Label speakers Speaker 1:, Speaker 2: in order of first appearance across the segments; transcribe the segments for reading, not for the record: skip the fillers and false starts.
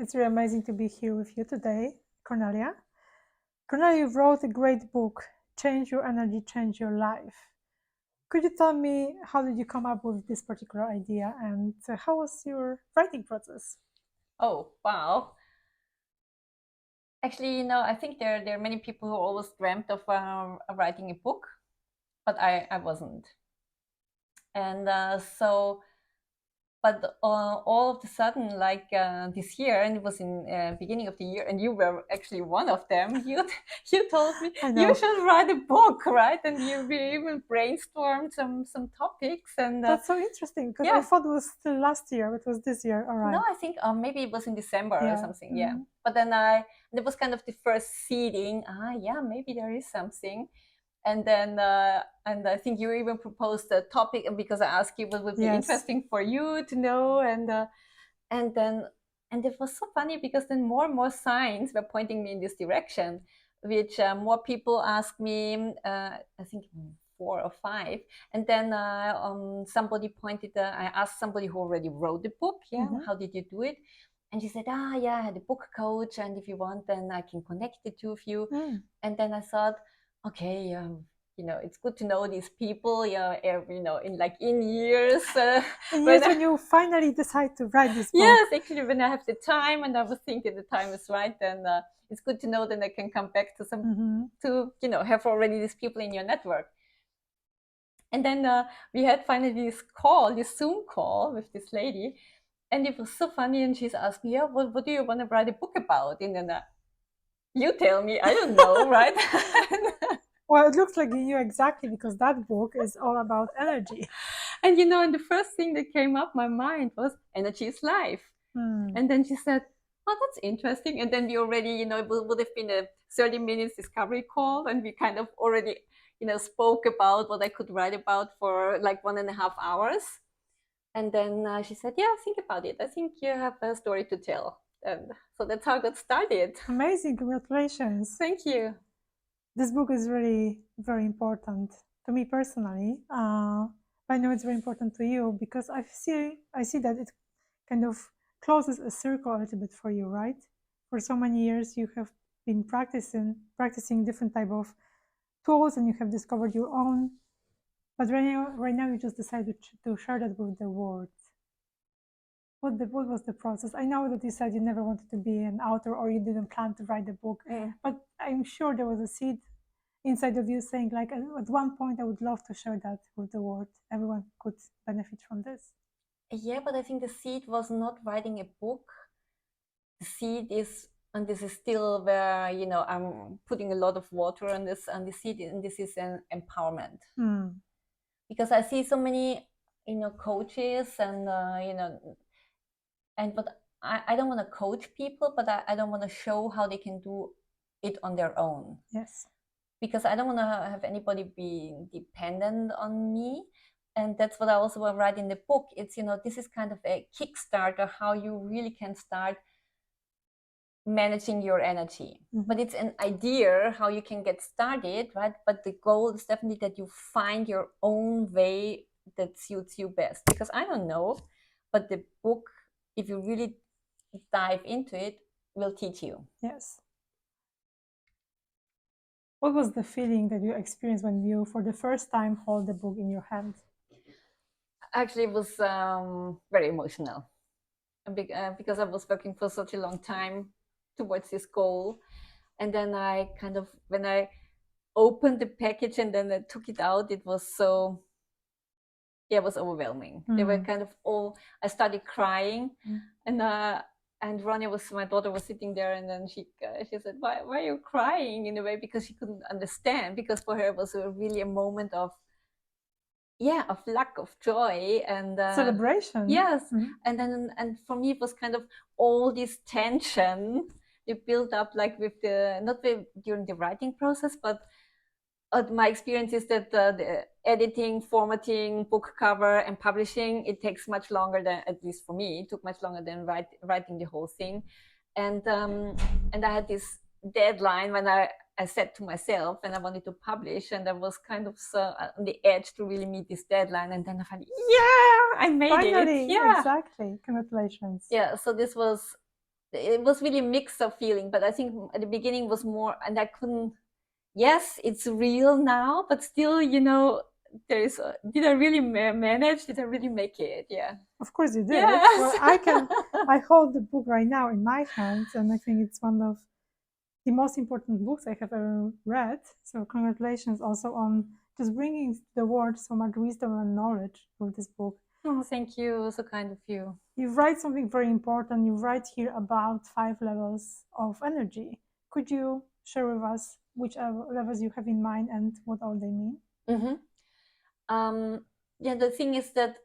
Speaker 1: It's really amazing to be here with you today, Cornelia. Cornelia, you wrote a great book, Change Your Energy, Change Your Life. Could you tell me how did you come up with this particular idea and how was your writing process?
Speaker 2: Oh, wow. Actually, I think there are many people who always dreamt of writing a book, but I wasn't. And but all of a sudden, like this year, and it was in beginning of the year, and you were actually one of them. You told me
Speaker 1: I
Speaker 2: you
Speaker 1: know.
Speaker 2: should write a book, right? And we even brainstormed some topics, and
Speaker 1: That's so interesting because I
Speaker 2: yeah.
Speaker 1: thought it was still last year, but it was this year. All
Speaker 2: No,
Speaker 1: right.
Speaker 2: I think maybe it was in December or
Speaker 1: Yeah.
Speaker 2: something. Yeah, but then it was kind of the first seeding. Yeah, maybe there is something. And I think you even proposed a topic because I asked you what would be
Speaker 1: Yes.
Speaker 2: interesting for you to know, and then and it was so funny because then more and more signs were pointing me in this direction, which more people asked me. I think four or five, and then somebody pointed. I asked somebody who already wrote the book. Yeah,
Speaker 1: Mhm.
Speaker 2: how did you do it? And she said, yeah, I had a book coach, and if you want, then I can connect the two of you.
Speaker 1: Mm.
Speaker 2: And then I thought, okay, it's good to know these people, in years.
Speaker 1: And
Speaker 2: when
Speaker 1: yes, when you finally decide to write this book.
Speaker 2: Yes, actually, when I have the time and I was thinking the time is right, then it's good to know that I can come back to
Speaker 1: Mhm.
Speaker 2: have already these people in your network. And then we had finally this Zoom call with this lady, and it was so funny. And she's asked me, yeah, what do you want to write a book about? And then you tell me, I don't know, right?
Speaker 1: Well, it looks like you knew exactly because that book is all about energy.
Speaker 2: And the first thing that came up my mind was energy is life.
Speaker 1: Hmm.
Speaker 2: And then she said, oh, that's interesting. And then we already, it would have been a 30 minutes discovery call. And we kind of already, spoke about what I could write about for like 1.5 hours. And then she said, yeah, think about it. I think you have a story to tell. And so that's how I got started.
Speaker 1: Amazing, congratulations.
Speaker 2: Thank you.
Speaker 1: This book is really very important to me personally. I know it's very important to you because I see that it kind of closes a circle a little bit for you, right? For so many years you have been practicing different type of tools and you have discovered your own. But right now you just decided to share that with the world. What was the process? I know that you said you never wanted to be an author or you didn't plan to write a book, but I'm sure there was a seed inside of you saying like at one point I would love to share that with the world. Everyone could benefit from this.
Speaker 2: Yeah, but I think the seed was not writing a book. The seed is, and this is still where, I'm putting a lot of water on this, and the seed, and this is an empowerment. Because I see so many, coaches and, but I don't want to coach people, but I don't want to show how they can do it on their own.
Speaker 1: Yes.
Speaker 2: Because I don't want to have anybody being dependent on me. And that's what I also will write in the book. It's, this is kind of a Kickstarter, how you really can start managing your energy. But it's an idea how you can get started, right? But the goal is definitely that you find your own way that suits you best. Because I don't know, but the book, if you really dive into it, will teach you.
Speaker 1: Yes. What was the feeling that you experienced when you, for the first time, hold the book in your hand?
Speaker 2: Actually, it was very emotional because I was working for such a long time towards this goal. And then I kind of, when I opened the package and then I took it out, it was so, yeah, it was overwhelming. They were kind of all, I started crying, and Ronja my daughter was sitting there, and then she said, why are you crying, in a way, because she couldn't understand, because for her it was really a moment of lack of joy and
Speaker 1: Celebration.
Speaker 2: yes. And for me it was kind of all this tension it built up, like with the not during the writing process, but my experience is that the editing, formatting, book cover, and publishing, it takes much longer than, at least for me, it took much longer than writing the whole thing. And I had this deadline when I said to myself, and I wanted to publish, and I was kind of so on the edge to really meet this deadline. And then I found, yeah, I made
Speaker 1: Finally,
Speaker 2: it. Yeah,
Speaker 1: exactly. Congratulations.
Speaker 2: yeah. So this was it was really a mix of feeling, but I think at the beginning was more, and I couldn't. Yes, it's real now, but still, there is. Did I really manage? Did I really make it? Yeah.
Speaker 1: Of course you did.
Speaker 2: Yes.
Speaker 1: Well, I hold the book right now in my hands, and I think it's one of the most important books I have ever read. So congratulations also on just bringing to the world so much wisdom and knowledge with this book.
Speaker 2: Oh, thank you. So kind of you.
Speaker 1: You write something very important. You write here about 5 levels of energy. Could you share with us which levels you have in mind and what all they mean?
Speaker 2: Yeah, the thing is that,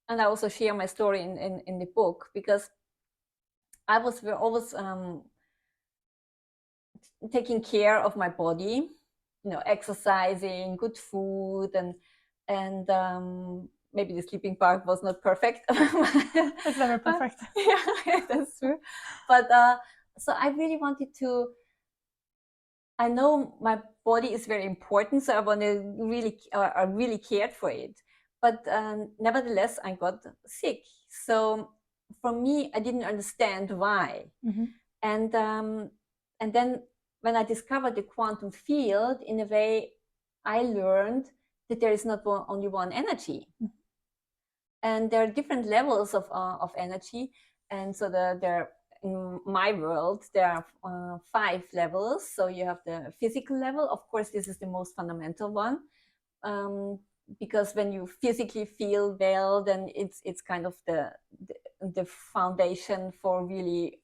Speaker 2: and I also share my story in the book, because I was always taking care of my body, exercising, good food, and maybe the sleeping part was not perfect.
Speaker 1: It's never perfect.
Speaker 2: Yeah, that's true. But so I really wanted to. I know my body is very important, so I want to I really cared for it. But nevertheless, I got sick. So for me, I didn't understand why.
Speaker 1: Mm-hmm.
Speaker 2: And then when I discovered the quantum field, in a way, I learned that there is not only one energy,
Speaker 1: Mm-hmm.
Speaker 2: and there are different levels of energy. And so there, in my world, there are 5 levels. So you have the physical level. Of course, this is the most fundamental one, because when you physically feel well, then it's kind of the foundation for really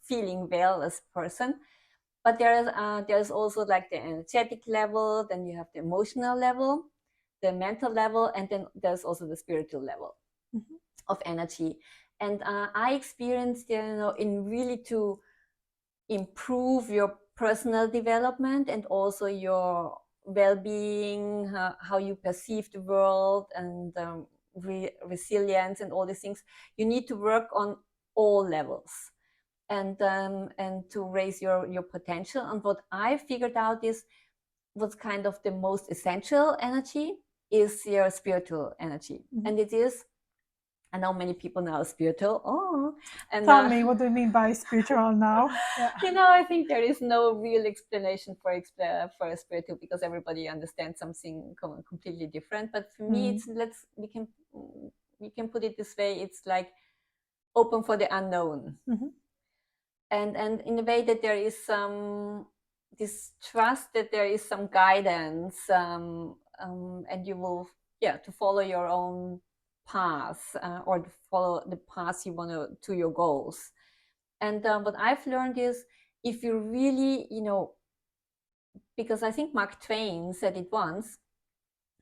Speaker 2: feeling well as a person. But there's also like the energetic level, then you have the emotional level, the mental level, and then there's also the spiritual level of energy. And I experienced, in really to improve your personal development and also your well-being, how you perceive the world, and resilience and all these things. You need to work on all levels, and to raise your potential. And what I figured out is what's kind of the most essential energy is your spiritual energy. And it is, I know many people now spiritual. And
Speaker 1: Tell me, what do you mean by spiritual now?
Speaker 2: Yeah. I think there is no real explanation for a spiritual, because everybody understands something completely different. But for me, it's we can put it this way: it's like open for the unknown, and in a way that there is some this trust that there is some guidance, and you will to follow your own path, or to follow the path you want to your goals. And what I've learned is, if you really, because I think Mark Twain said it once,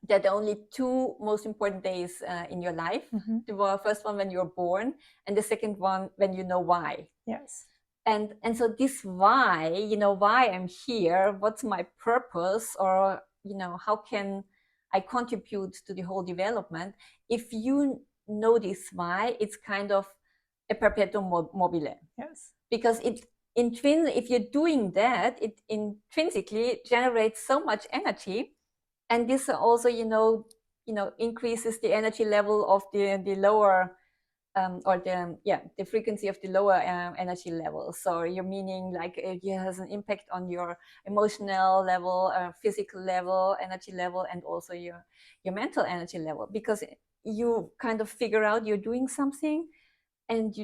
Speaker 2: that the only 2 most important days in your life, the first one when you're born, and the second one when you know why.
Speaker 1: Yes.
Speaker 2: And so this why, why I'm here, what's my purpose, or how can I contribute to the whole development? If you know this why, it's kind of a perpetuum mobile.
Speaker 1: Yes.
Speaker 2: Because if you're doing that, it intrinsically generates so much energy, and this also increases the energy level of the lower, or the frequency of the lower energy level. So you're meaning like it has an impact on your emotional level, physical level, energy level, and also your mental energy level, because you kind of figure out you're doing something, and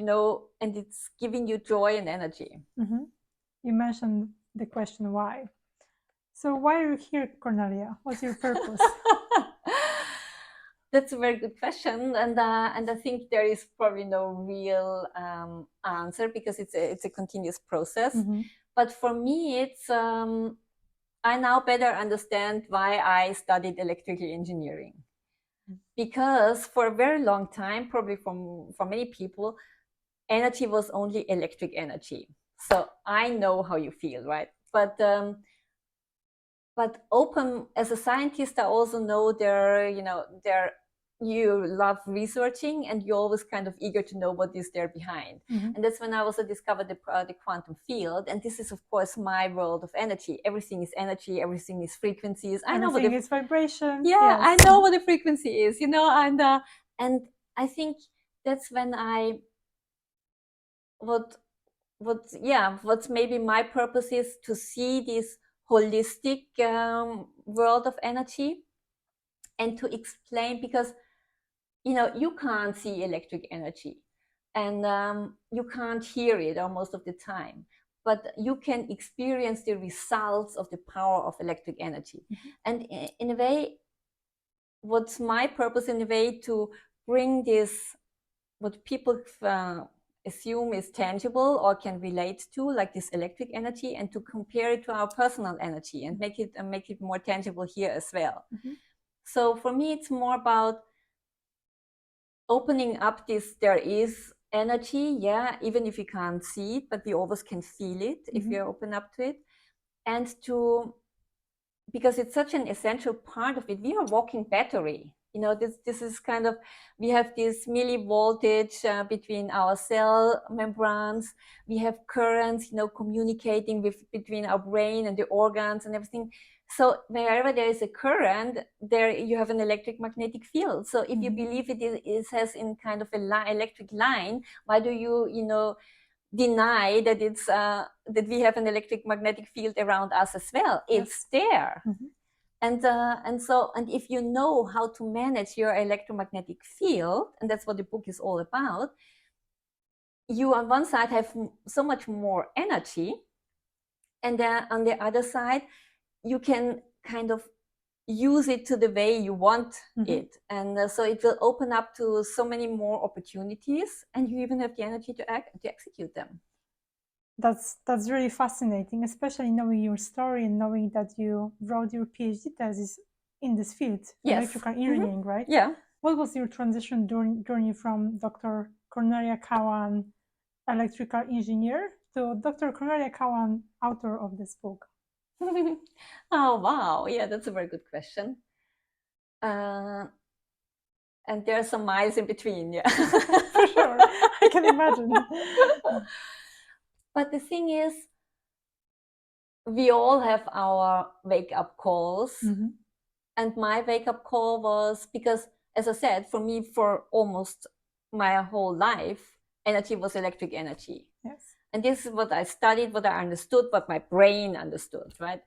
Speaker 2: and it's giving you joy and energy.
Speaker 1: You mentioned the question why. So why are you here, Cornelia? What's your purpose?
Speaker 2: That's a very good question, and I think there is probably no real answer, because it's a continuous process. But for me, it's I now better understand why I studied electrical engineering, because for a very long time, probably for many people, energy was only electric energy. So I know how you feel, right? But open, as a scientist, I also know you love researching, and you're always kind of eager to know what is there behind. And that's when I also discovered the quantum field. And this is, of course, my world of energy. Everything is energy, everything is frequencies.
Speaker 1: I know what is vibration.
Speaker 2: Yeah, yes. I know what the frequency is, and I think that's when what what's maybe my purpose is to see this holistic world of energy and to explain, because you can't see electric energy, and you can't hear it most of the time, but you can experience the results of the power of electric energy. And in a way, what's my purpose in a way to bring this, what people assume is tangible or can relate to, like this electric energy, and to compare it to our personal energy and make it more tangible here as well. So for me, it's more about opening up this, there is energy, even if you can't see it, but we always can feel it if you open up to it. And because it's such an essential part of it, we are walking battery. This is kind of, we have this millivoltage between our cell membranes. We have currents, communicating between our brain and the organs and everything. So wherever there is a current, there you have an electric-magnetic field. So if you believe it has in kind of electric line, why do you deny that it's that we have an electric-magnetic field around us as well? It's there. And if you know how to manage your electromagnetic field, and that's what the book is all about, you on one side have so much more energy, and then on the other side, you can kind of use it to the way you want it. And so it will open up to so many more opportunities, and you even have the energy to execute them.
Speaker 1: That's really fascinating, especially knowing your story and knowing that you wrote your PhD thesis in this field, electrical engineering, right?
Speaker 2: Yeah.
Speaker 1: What was your transition journey from Dr. Cornelia Kawann, electrical engineer, to Dr. Cornelia Kawann, author of this book?
Speaker 2: Oh, wow. Yeah, that's a very good question. And there are some miles in between, yeah.
Speaker 1: For sure, I can imagine.
Speaker 2: But the thing is, we all have our wake-up calls. And my wake-up call was because, as I said, for me, for almost my whole life, energy was electric energy.
Speaker 1: Yes.
Speaker 2: And this is what I studied, what I understood, what my brain understood, right?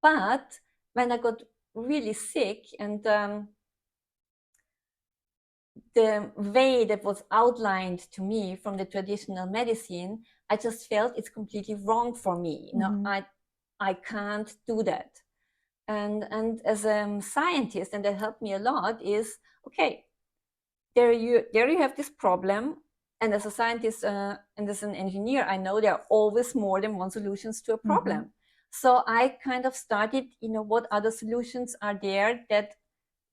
Speaker 2: But when I got really sick, and the way that was outlined to me from the traditional medicine, I just felt it's completely wrong for me. I can't do that. And as a scientist, and that helped me a lot, is okay, there you have this problem, and as a scientist and as an engineer, I know there are always more than one solutions to a problem. So I kind of started, what other solutions are there that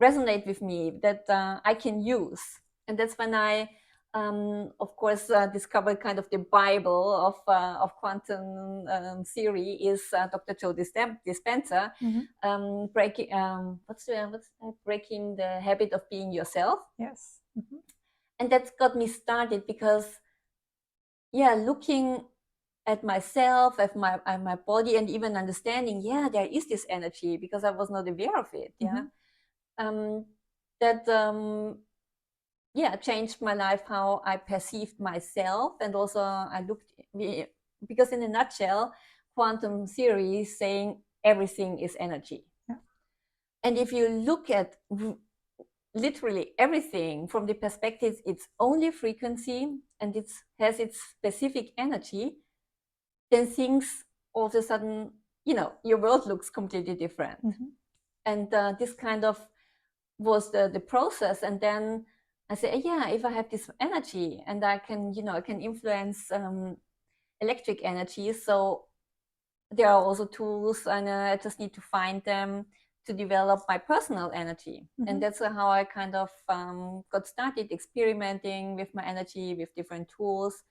Speaker 2: resonate with me, that I can use. And that's when I of course discovered kind of the Bible of quantum theory is Dr. Joe Dispenza, breaking the habit of being yourself.
Speaker 1: Yes.
Speaker 2: And that's got me started, because looking at myself, at my body, and even understanding, there is this energy, because I was not aware of it. That changed my life, how I perceived myself. And also I looked, because in a nutshell, quantum theory is saying everything is energy. And if you look at literally everything from the perspective, it's only frequency, and it has its specific energy, then things all of a sudden, your world looks completely different. And this kind of was the process. And then I say, if I have this energy, and I can, I can influence electric energy. So there are also tools, and I just need to find them to develop my personal energy. And that's how I kind of got started experimenting with my energy, with different tools.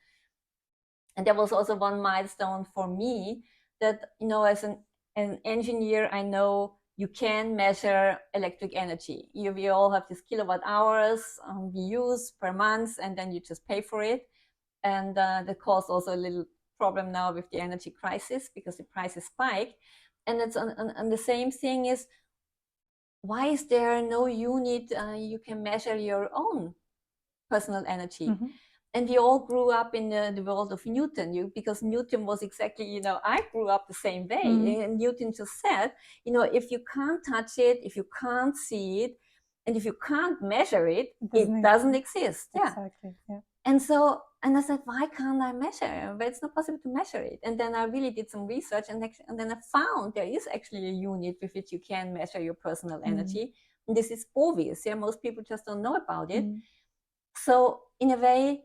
Speaker 2: And there was also one milestone for me that, as an engineer, I know you can measure electric energy. We all have these kilowatt hours we use per month, and then you just pay for it. And that caused also a little problem now with the energy crisis, because the prices spike. And it's and the same thing is, why is there no unit you can measure your own personal energy? and we all grew up in the world of Newton, because Newton was exactly, I grew up the same way. And Newton just said, if you can't touch it, if you can't see it, and if you can't measure it, it doesn't exist.
Speaker 1: Exactly. Yeah.
Speaker 2: And I said, why can't I measure? But it's not possible to measure it. And then I really did some research, and then I found there is actually a unit with which you can measure your personal energy. And this is obvious. Most people just don't know about it. So in a way,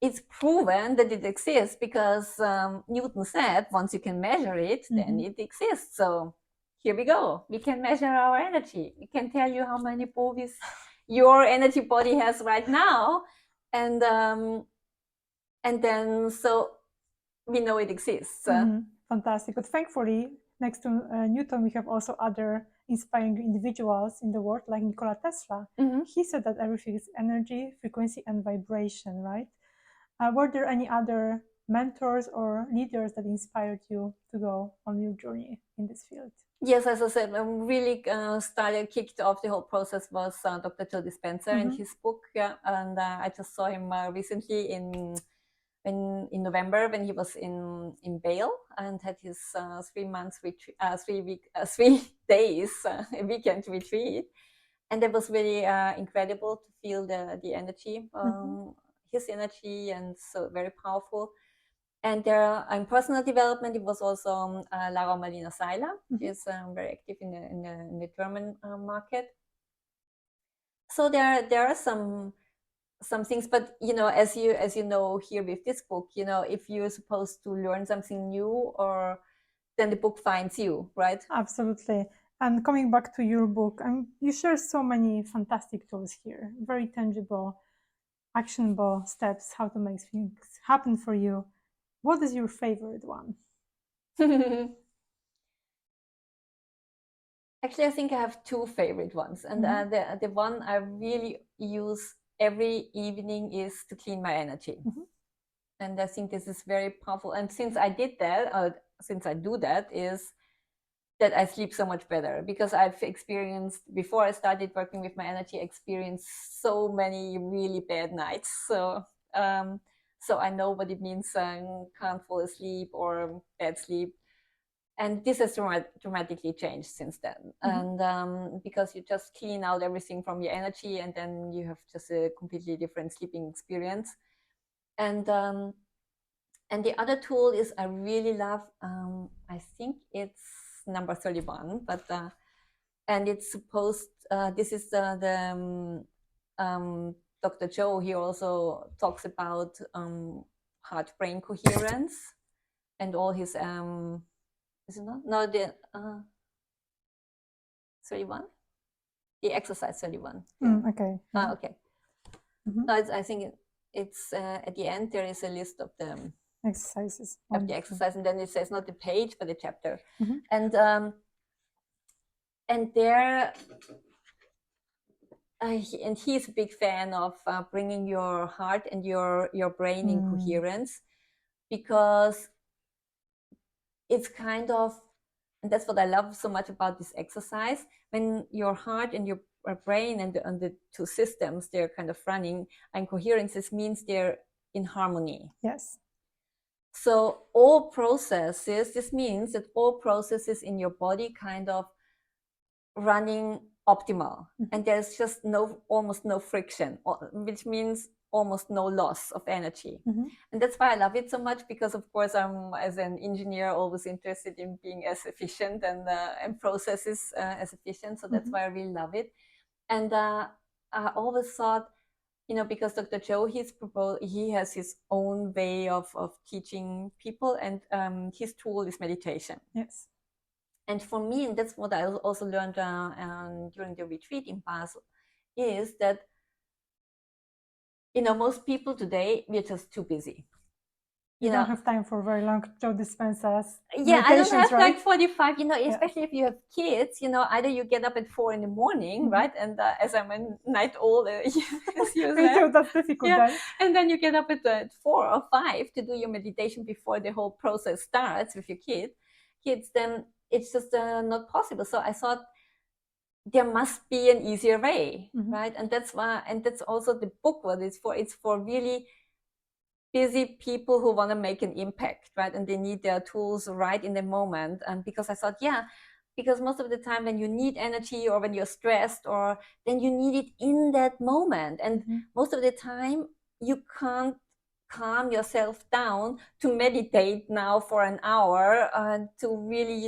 Speaker 2: it's proven that it exists because Newton said once you can measure it, then it exists. So here we go. We can measure our energy. We can tell you how many bovies your energy body has right now, and then so we know it exists.
Speaker 1: Fantastic. But thankfully, next to Newton, we have also other inspiring individuals in the world, like Nikola Tesla. He said that everything is energy, frequency, and vibration, right? Were there any other mentors or leaders that inspired you to go on your journey in this field?
Speaker 2: Yes, as I said, really kicked off the whole process was Dr. Joe Dispenza and his book. And I just saw him recently in November when he was in Bale and had his 3 months retreat, 3 days a weekend retreat, and it was really incredible to feel the energy, his energy, and so very powerful. And there, in personal development, it was also Laura Marlina Seiler. She's very active in the German market. So there are some things, but as you know here with this book, if you're supposed to learn something new, or then the book finds you, right?
Speaker 1: Absolutely. And coming back to your book, you share so many fantastic tools here, very tangible, actionable steps how to make things happen for you. What is your favorite one?
Speaker 2: Actually, I think I have 2 favorite ones, and the one I really use every evening is to clean my energy. And I think this is very powerful. And since I did that, since I do that, is that I sleep so much better, because I've experienced, before I started working with my energy, experienced so many really bad nights. So I know what it means, can't fall asleep or bad sleep. And this has dramatically changed since then. And because you just clean out everything from your energy, and then you have just a completely different sleeping experience. And the other tool is I really love, I think it's number 31, but and it's supposed, this is the Dr. Joe. He also talks about heart-brain coherence and all his is it not? No, the 31, the exercise 31.
Speaker 1: Okay.
Speaker 2: Okay. No, I think it's at the end there is a list of the
Speaker 1: exercises
Speaker 2: of the exercise, and then it says not the page but the chapter. And there and he's a big fan of bringing your heart and your brain in coherence, because it's kind of, and that's what I love so much about this exercise, when your heart and your brain and the 2 systems, they're kind of running in coherence. This means they're in harmony.
Speaker 1: Yes.
Speaker 2: So all processes, this means that all processes in your body kind of running optimal, and there's just almost no friction, which means almost no loss of energy. And that's why I love it so much, because of course I'm, as an engineer, always interested in being as efficient and processes as efficient. So that's why I really love it. And I always thought, because Dr. Joe, he has his own way of teaching people, and his tool is meditation.
Speaker 1: Yes.
Speaker 2: And for me, and that's what I also learned during the retreat in Basel, is that, most people today, we're just too busy.
Speaker 1: You don't have time for very long Joe Dispenza's
Speaker 2: Yeah, I don't have
Speaker 1: right?
Speaker 2: like 45, especially if you have kids, either you get up at 4 in the morning, right? And as I'm a night old, as you said,
Speaker 1: that's difficult then.
Speaker 2: And then you get up at 4 or 5 to do your meditation before the whole process starts with your kids, then it's just not possible. So I thought there must be an easier way, right? And that's why, and that's also the book what it's for. It's for really busy people who want to make an impact, right? And they need their tools right in the moment. And because I thought, yeah, because most of the time when you need energy or when you're stressed, or then you need it in that moment. And most of the time you can't calm yourself down to meditate now for an hour to really,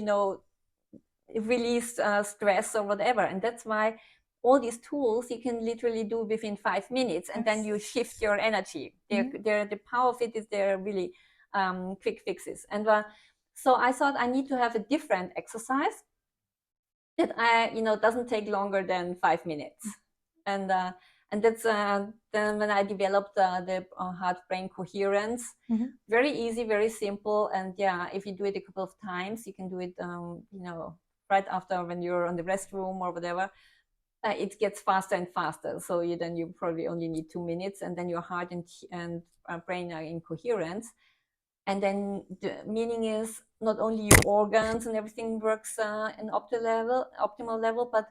Speaker 2: release stress or whatever. And that's why all these tools you can literally do within 5 minutes, and then you shift your energy. The power of it is they're really quick fixes. And so I thought I need to have a different exercise that doesn't take longer than 5 minutes. And that's then when I developed the heart-brain coherence. Very easy, very simple. And yeah, if you do it a couple of times, you can do it right after when you're on the restroom or whatever. It gets faster and faster. So you probably only need 2 minutes, and then your heart and brain are in coherence. And then the meaning is not only your organs and everything works in optimal level, but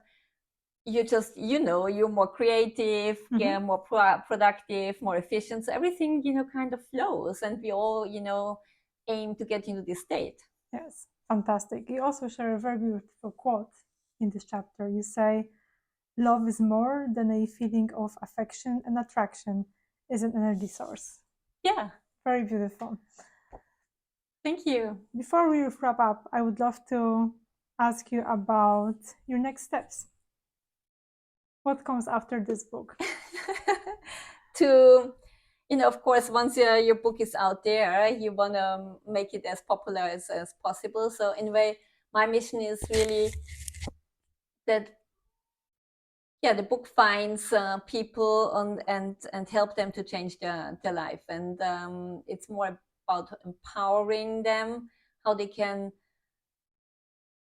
Speaker 2: you just, you're more creative, more productive, more efficient. So everything, kind of flows, and we all, aim to get into this state.
Speaker 1: Yes, fantastic. You also share a very beautiful quote in this chapter. You say, love is more than a feeling of affection and attraction, is an energy source.
Speaker 2: Yeah.
Speaker 1: Very beautiful.
Speaker 2: Thank you.
Speaker 1: Before we wrap up, I would love to ask you about your next steps. What comes after this book?
Speaker 2: Of course, once your book is out there, you want to make it as popular as possible. So in a way, my mission is really that, the book finds people and help them to change their life. And it's more about empowering them, how they can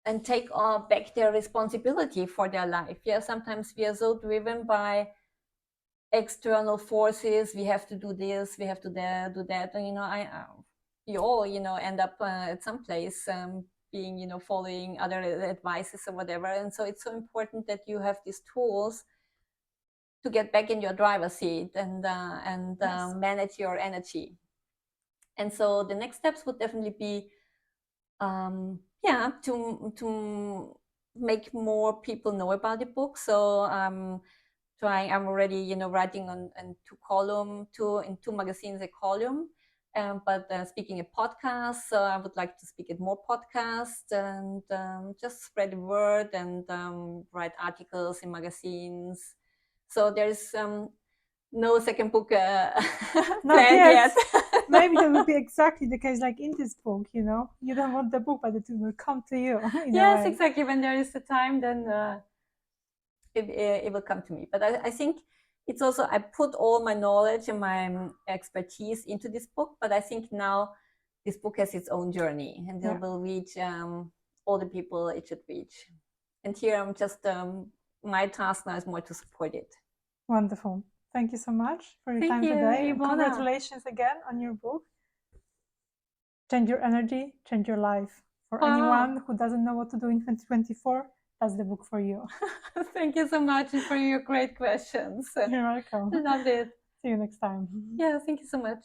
Speaker 2: and take back their responsibility for their life. Yeah, sometimes we are so driven by external forces. We have to do this, we have to do that. And you all end up at some place being following other advices or whatever. And so it's so important that you have these tools to get back in your driver's seat and yes, manage your energy. And so the next steps would definitely be to make more people know about the book. So I'm already writing on in two magazines a column, but speaking a podcast. So I would like to speak at more podcasts and just spread the word and write articles in magazines. So there's no second book planned yet.
Speaker 1: Maybe that will be exactly the case like in this book, you don't want the book, but it will come to you.
Speaker 2: Yes, exactly. When there is the time, then it will come to me. But I think it's also, I put all my knowledge and my expertise into this book, but I think now this book has its own journey, and it will reach all the people it should reach. And here I'm just, my task now is more to support it.
Speaker 1: Wonderful. Thank you so much for your time today. Congratulations again on your book. Change your energy, change your life. For anyone who doesn't know what to do in 2024, that's the book for you.
Speaker 2: Thank you so much for your great questions.
Speaker 1: You're welcome.
Speaker 2: Love it.
Speaker 1: See you next time.
Speaker 2: Yeah, thank you so much.